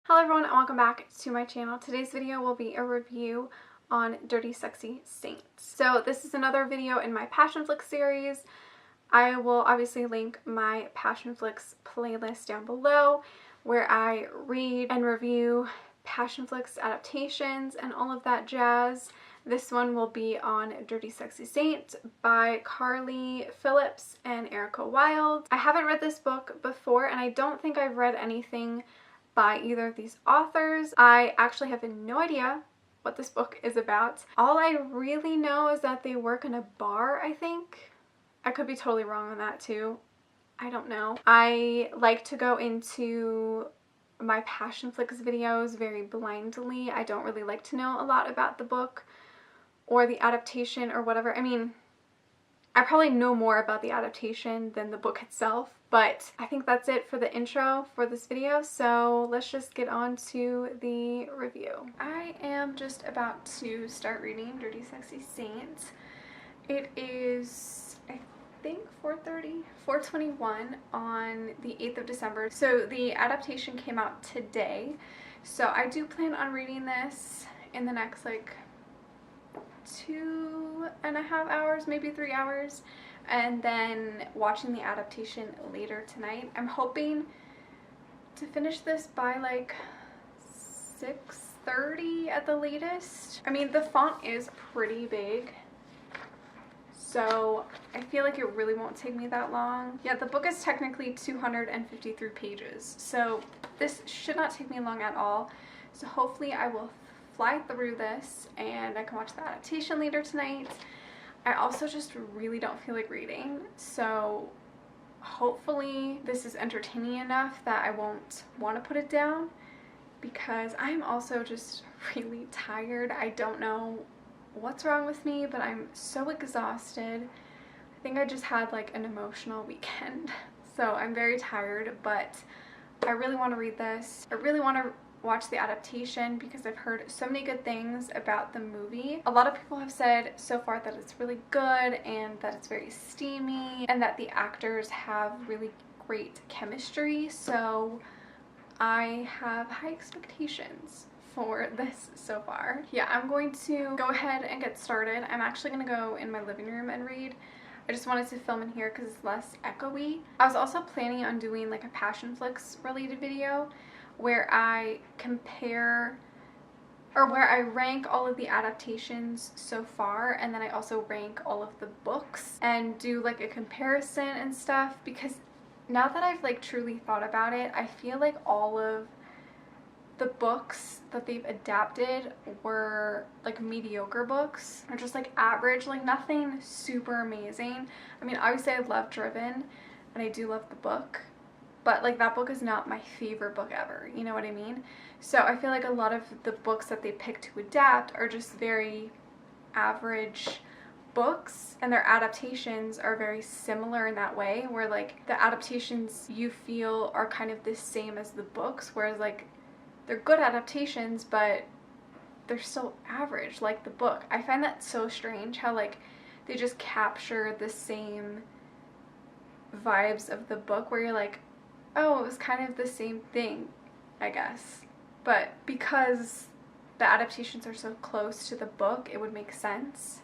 Hello everyone and welcome back to my channel. Today's video will be a review on Dirty Sexy Saints. So this is another video in my Passionflix series. I will obviously link my Passionflix playlist down below where I read and review Passionflix adaptations and all of that jazz. This one will be on Dirty Sexy Saint by Carly Phillips and Erica Wilde. I haven't read this book before and I don't think I've read anything by either of these authors. I actually have no idea what this book is about. All I really know is that they work in a bar, I think. I could be totally wrong on that too. I don't know. I like to go into my Passionflix videos very blindly. I don't really like to know a lot about the book or the adaptation or whatever. I mean, I probably know more about the adaptation than the book itself, but I think that's it for the intro for this video, so let's just get on to the review. I am just about to start reading Dirty Sexy Saint. It is, I think, 4:21 on the 8th of December. So the adaptation came out today, so I do plan on reading this in the next like 2.5 hours, maybe 3 hours, and then watching the adaptation later tonight. I'm hoping to finish this by like 6:30 at the latest. I mean, the font is pretty big, so I feel like it really won't take me that long. Yeah, the book is technically 253 pages, so this should not take me long at all. So hopefully I will fly through this and I can watch the adaptation later tonight. I also just really don't feel like reading, so hopefully this is entertaining enough that I won't want to put it down, because I'm also just really tired. I don't know what's wrong with me, but I'm so exhausted. I think I just had like an emotional weekend, so I'm very tired, but I really want to read this. I really want to watch the adaptation because I've heard so many good things about the movie. A lot of people have said so far that it's really good and that it's very steamy and that the actors have really great chemistry, so I have high expectations for this so far. Yeah, I'm going to go ahead and get started. I'm actually going to go in my living room and read. I just wanted to film in here because it's less echoey. I was also planning on doing like a Passionflix related video where I compare, or where I rank all of the adaptations so far, and then I also rank all of the books and do like a comparison and stuff, because now that I've like truly thought about it, I feel like all of the books that they've adapted were like mediocre books, or just like average, like nothing super amazing. I mean, obviously I love Driven and I do love the book, but like that book is not my favorite book ever, you know what I mean? So I feel like a lot of the books that they pick to adapt are just very average books, and their adaptations are very similar in that way, where like the adaptations you feel are kind of the same as the books, whereas like they're good adaptations but they're still average like the book. I find that so strange how like they just capture the same vibes of the book, where you're like, oh, it was kind of the same thing, I guess. But because the adaptations are so close to the book, it would make sense.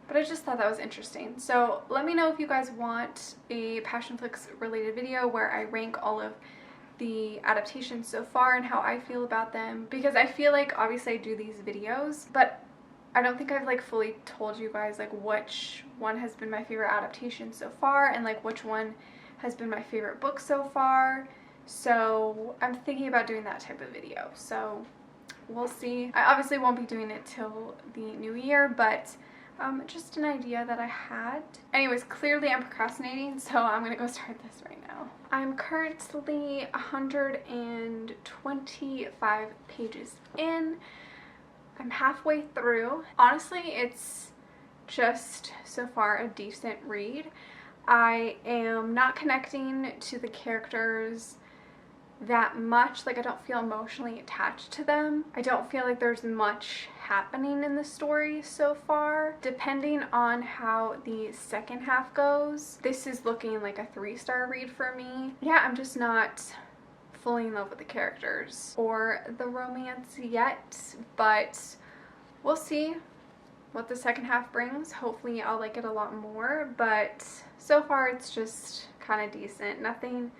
But I just thought that was interesting. So let me know if you guys want a Passionflix related video where I rank all of the adaptations so far and how I feel about them, because I feel like obviously I do these videos, but I don't think I've like fully told you guys like which one has been my favorite adaptation so far and like which one has been my favorite book so far. So I'm thinking about doing that type of video, so we'll see. I obviously won't be doing it till the new year, but just an idea that I had. Anyways, clearly I'm procrastinating, so I'm gonna go start this right now. I'm currently 125 pages in. I'm halfway through. Honestly, it's just so far a decent read. I am not connecting to the characters that much. Like, I don't feel emotionally attached to them. I don't feel like there's much happening in the story so far. Depending on how the second half goes, this is looking like a 3-star read for me. Yeah, I'm just not fully in love with the characters or the romance yet, but we'll see what the second half brings. Hopefully I'll like it a lot more, but so far it's just kind of decent. Nothing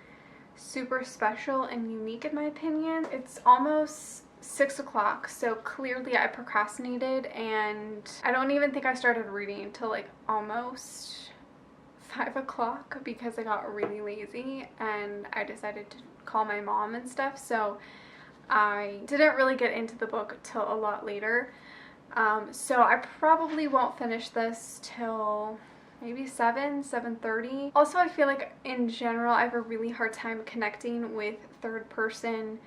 super special and unique in my opinion. It's almost 6 o'clock, so clearly I procrastinated, and I don't even think I started reading until like almost 5 o'clock because I got really lazy and I decided to call my mom and stuff, so I didn't really get into the book till a lot later. So I probably won't finish this till maybe 7:30. Also, I feel like in general I have a really hard time connecting with third person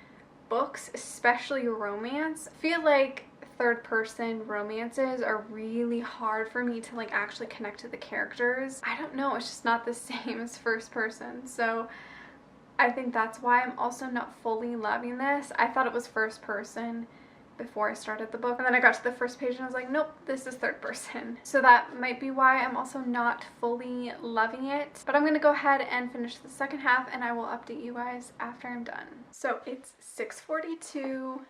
books, especially romance. I feel like third person romances are really hard for me to like actually connect to the characters. I don't know, it's just not the same as first person. So I think that's why I'm also not fully loving this. I thought it was first person before I started the book, and then I got to the first page and I was like, nope, this is third person. So that might be why I'm also not fully loving it, but I'm gonna go ahead and finish the second half and I will update you guys after I'm done. So it's 6:42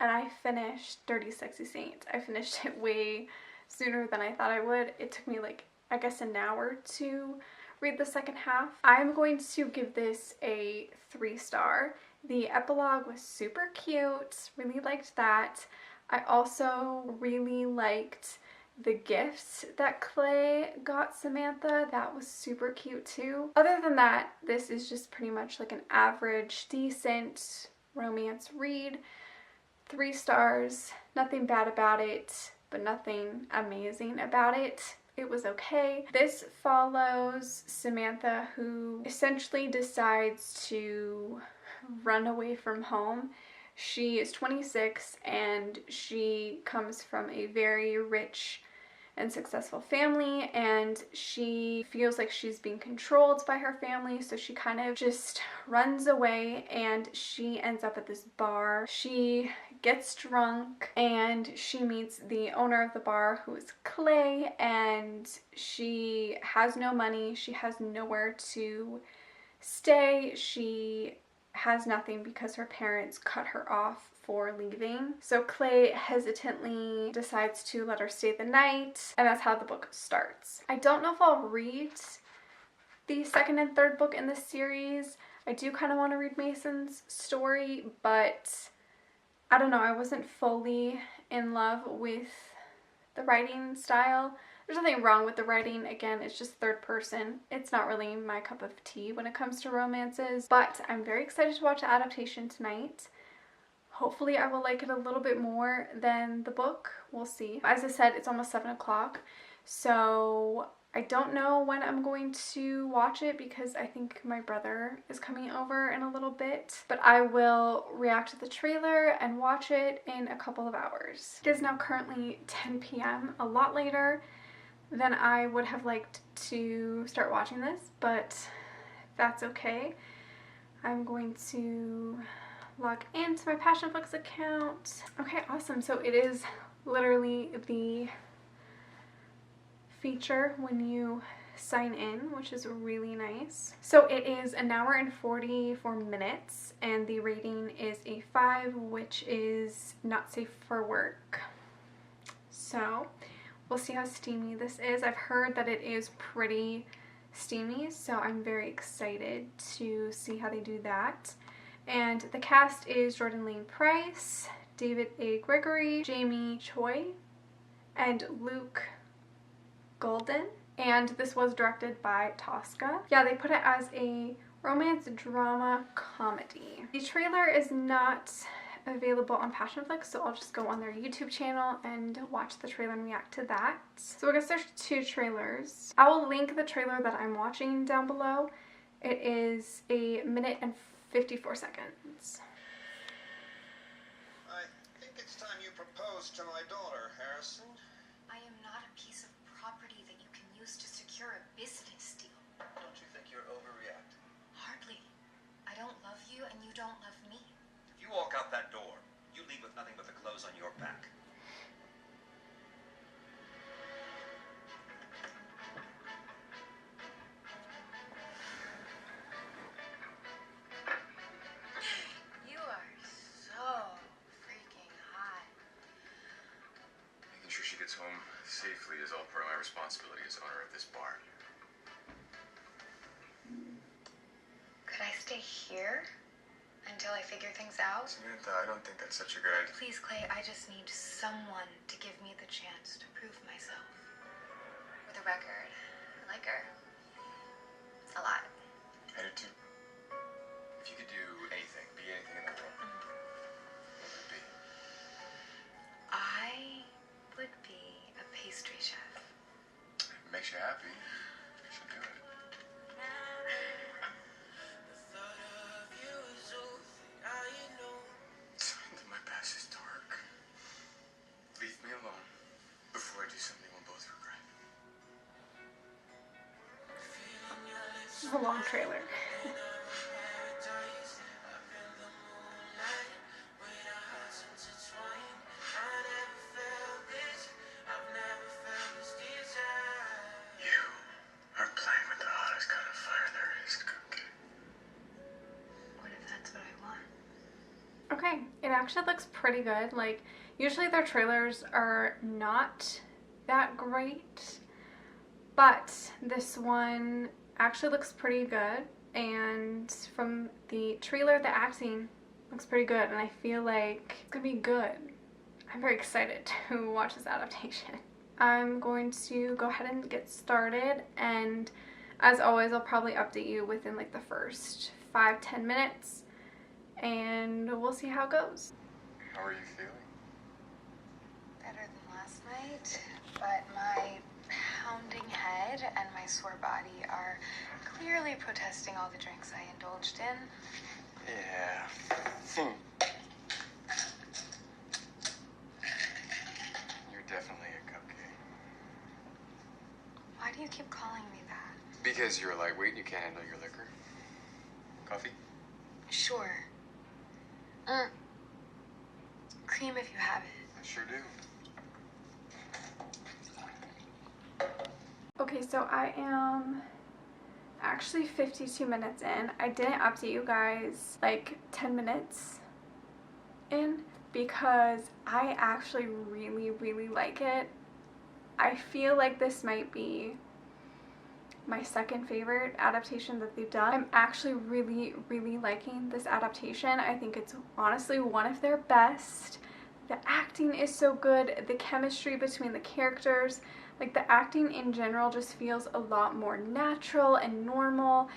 and I finished Dirty Sexy Saint. I finished it way sooner than I thought I would. It took me like, I guess, an hour to read the second half. I'm going to give this a 3-star. The epilogue was super cute, really liked that. I also really liked the gifts that Clay got Samantha. That was super cute too. Other than that, this is just pretty much like an average, decent romance read. 3 stars, nothing bad about it, but nothing amazing about it. It was okay. This follows Samantha, who essentially decides to run away from home. She is 26 and she comes from a very rich and successful family, and she feels like she's being controlled by her family, so she kind of just runs away and she ends up at this bar. She gets drunk and she meets the owner of the bar, who is Clay, and she has no money. She has nowhere to stay. She has nothing because her parents cut her off for leaving. So Clay hesitantly decides to let her stay the night, and that's how the book starts. I don't know if I'll read the second and third book in this series. I do kind of want to read Mason's story, but I don't know, I wasn't fully in love with the writing style. There's nothing wrong with the writing. Again, it's just third person. It's not really my cup of tea when it comes to romances, but I'm very excited to watch the adaptation tonight. Hopefully I will like it a little bit more than the book. We'll see. As I said, it's almost 7 o'clock, so I don't know when I'm going to watch it because I think my brother is coming over in a little bit, but I will react to the trailer and watch it in a couple of hours. It is now currently 10 p.m., a lot later than I would have liked to start watching this, but that's okay. I'm going to log into my Passionflix account. Okay, awesome. So it is literally the feature when you sign in, which is really nice. So it is an hour and 44 minutes and the rating is a 5, which is not safe for work. So we'll see how steamy this is. I've heard that it is pretty steamy, so I'm very excited to see how they do that. And the cast is Jordan Lane Price, David A. Gregory, Jamie Choi, and Luke Golden. And this was directed by Tosca. Yeah, they put it as a romance drama comedy. The trailer is not available on Passionflix, so I'll just go on their YouTube channel and watch the trailer and react to that. So I guess there's 2 trailers. I will link the trailer that I'm watching down below. It is 1 minute and 54 seconds. I think it's time you proposed to my daughter, Harrison. I am not a piece of property that you can use to secure a business deal. Don't you think you're overreacting? Hardly. I don't love you and you don't love me. If you walk out that door, you leave with nothing but the clothes on your back. safely is all part of my responsibility as owner of this bar. Could I stay here until I figure things out? Samantha, I don't think that's such a good idea. Please, Clay, I just need someone to give me the chance to prove myself. For the record, I like her. A lot. I do too. If you could do anything, be anything in the world, what would it be? I would be a pastry chef. If it makes you happy, you should do it. My past is dark. Leave me alone before I do something we'll both regret. This is a long trailer. You are playing with the hottest kind of fire there is, Cookie. What if that's what I want? Okay, it actually looks pretty good. Like, usually their trailers are not that great, but this one actually looks pretty good, and from the trailer, the acting looks pretty good, and I feel like it's gonna be good. I'm very excited to watch this adaptation. I'm going to go ahead and get started, and as always, I'll probably update you within like the first 5-10 minutes, and we'll see how it goes. How are you feeling? Better than last night, but my pounding head and my sore body are clearly protesting all the drinks I indulged in. Yeah. You're definitely a cupcake. Why do you keep calling me that? Because you're a lightweight and you can't handle your liquor. Coffee? Sure. Cream if you have it. I sure do. Okay, so I am actually 52 minutes in. I didn't update you guys like 10 minutes in because I actually really like it. I feel like this might be my second favorite adaptation that they've done. I'm actually really liking this adaptation. I think it's honestly one of their best. The acting is so good, the chemistry between the characters, like the acting in general just feels a lot more natural and normal.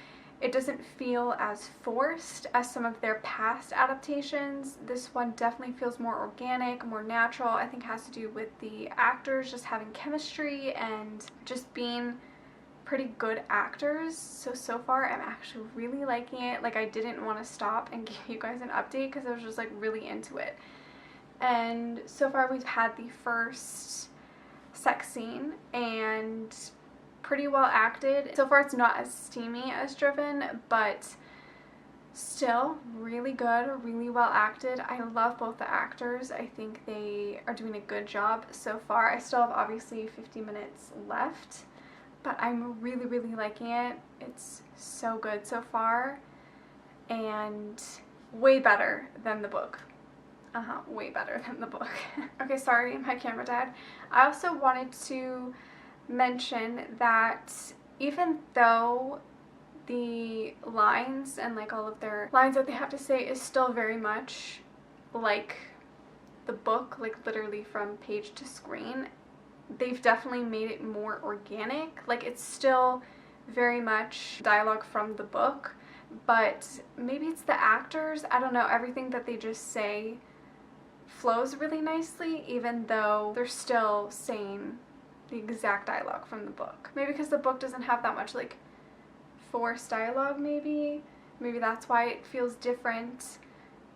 It doesn't feel as forced as some of their past adaptations. This one definitely feels more organic, more natural. I think it has to do with the actors just having chemistry and just being pretty good actors. So far I'm actually really liking it. Like, I didn't want to stop and give you guys an update because I was just like really into it. And so far we've had the first sex scene and pretty well acted. So far it's not as steamy as Driven, but still really good, really well acted. I love both the actors. I think they are doing a good job so far. I still have obviously 50 minutes left, but I'm really liking it. It's so good so far and way better than the book. Way better than the book. Okay, sorry, my camera died. I also wanted to mention that even though the lines and like all of their lines that they have to say is still very much like the book, like literally from page to screen, they've definitely made it more organic. Like, it's still very much dialogue from the book, but maybe it's the actors, I don't know, everything that they just say flows really nicely, even though they're still saying the exact dialogue from the book. Maybe because the book doesn't have that much like forced dialogue, maybe that's why it feels different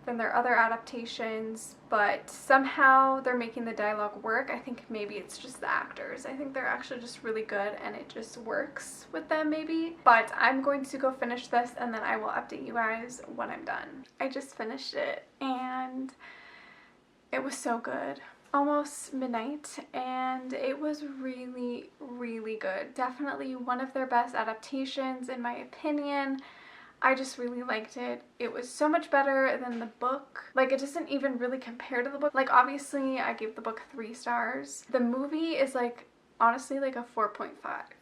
than their other adaptations, but somehow they're making the dialogue work. I think maybe it's just the actors. I think they're actually just really good and it just works with them maybe. But I'm going to go finish this and then I will update you guys when I'm done. I just finished it and it was so good. Almost midnight and it was really good. Definitely one of their best adaptations in my opinion. I just really liked it. It was so much better than the book. Like, it doesn't even really compare to the book. Like, obviously I gave the book 3 stars. The movie is like honestly like a 4.5.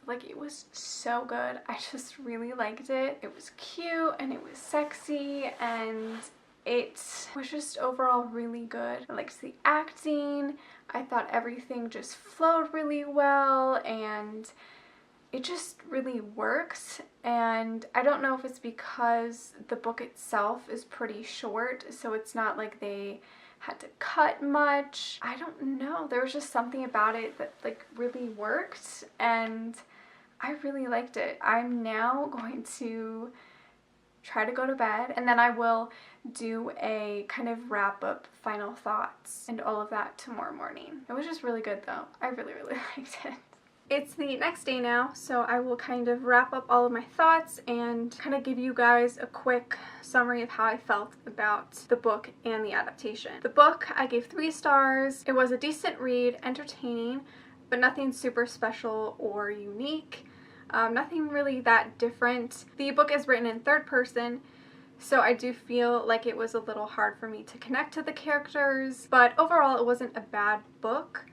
Like, it was so good. I just really liked it. It was cute and it was sexy and it was just overall really good. I liked the acting. I thought everything just flowed really well and it just really works. And I don't know if it's because the book itself is pretty short, so it's not like they had to cut much. I don't know. There was just something about it that like really worked and I really liked it. I'm now going to try to go to bed and then I will do a kind of wrap up final thoughts and all of that tomorrow morning. It was just really good though. I really liked it. It's the next day now, so I will kind of wrap up all of my thoughts and kind of give you guys a quick summary of how I felt about the book and the adaptation. The book I gave 3 stars. It was a decent read, entertaining, but nothing super special or unique. Nothing really that different. The book is written in 3rd person, so I do feel like it was a little hard for me to connect to the characters, but overall it wasn't a bad book.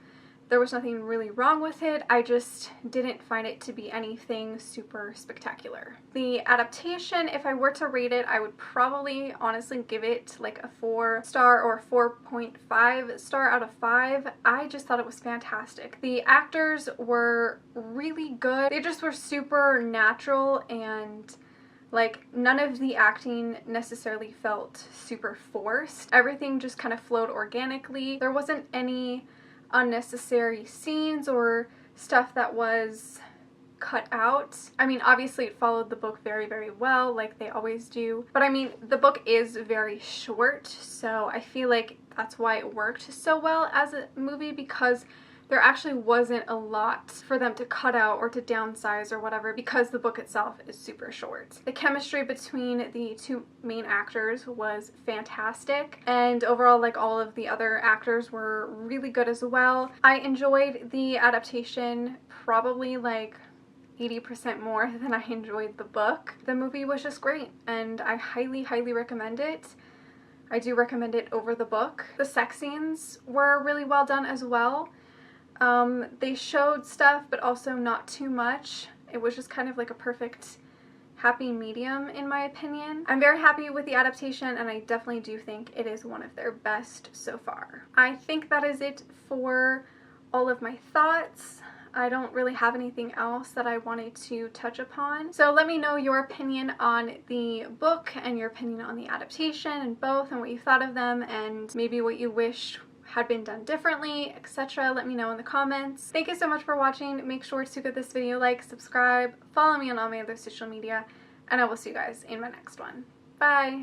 There was nothing really wrong with it. I just didn't find it to be anything super spectacular. The adaptation, if I were to rate it, I would probably honestly give it like a 4-star or 4.5 star out of 5. I just thought it was fantastic. The actors were really good. They just were super natural and like none of the acting necessarily felt super forced. Everything just kind of flowed organically. There wasn't any unnecessary scenes or stuff that was cut out. I mean, obviously it followed the book very well, like they always do, but I mean, the book is very short, so I feel like that's why it worked so well as a movie, because there actually wasn't a lot for them to cut out or to downsize or whatever because the book itself is super short. The chemistry between the 2 main actors was fantastic, and overall like all of the other actors were really good as well. I enjoyed the adaptation probably like 80% more than I enjoyed the book. The movie was just great and I highly recommend it. I do recommend it over the book. The sex scenes were really well done as well. They showed stuff, but also not too much. It was just kind of like a perfect happy medium in my opinion. I'm very happy with the adaptation and I definitely do think it is one of their best so far. I think that is it for all of my thoughts. I don't really have anything else that I wanted to touch upon. So let me know your opinion on the book and your opinion on the adaptation and both, and what you thought of them and maybe what you wish had been done differently, etc. Let me know in the comments. Thank you so much for watching. Make sure to give this video a like, subscribe, follow me on all my other social media, and I will see you guys in my next one. Bye!